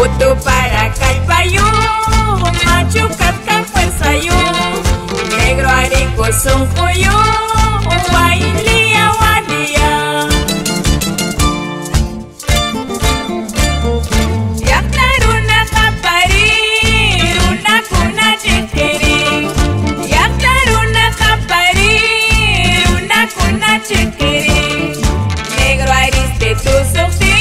Putu para calpayu, machu capca fuerzayu, negro arico son cuyo, guailia gualia. Yaktaruna capari, una cuna chiquiri. Yaktaruna capari, una cuna chiquiri. Negro ariste tu sofí.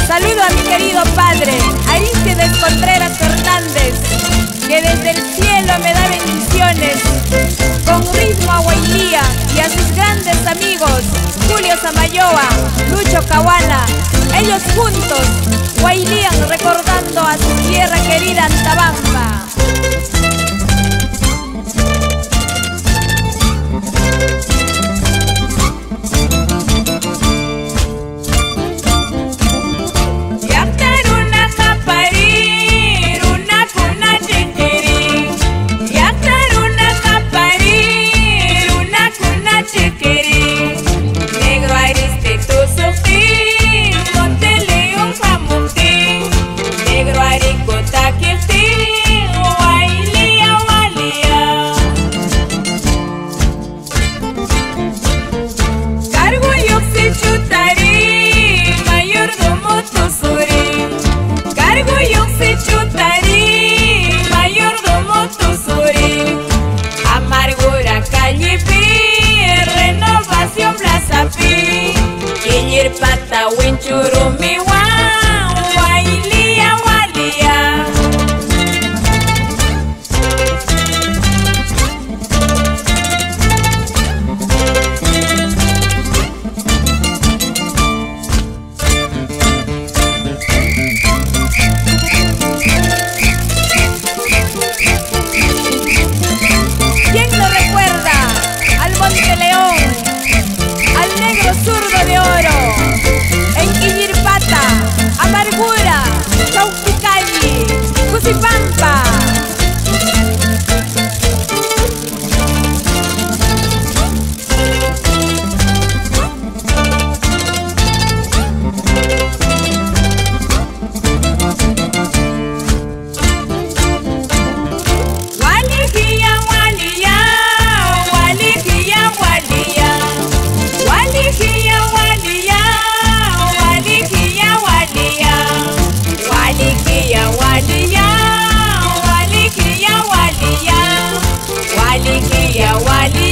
Saludo a mi querido padre, Arístides Contreras Fernández, que desde el cielo me da bendiciones, con ritmo a Guailía, y a sus grandes amigos, Julio Samayoa, Lucho Cahuana. Ellos juntos guailían recordando a su tierra querida Antabamba. Pata winchurumi wa wailia walia. ¿Quién no recuerda al Monte León, al negro zurdo de oro? En Quillirpata, Amargura, Chauquicalli, Cusipampa. Walikia, walikia, walikia, walikia.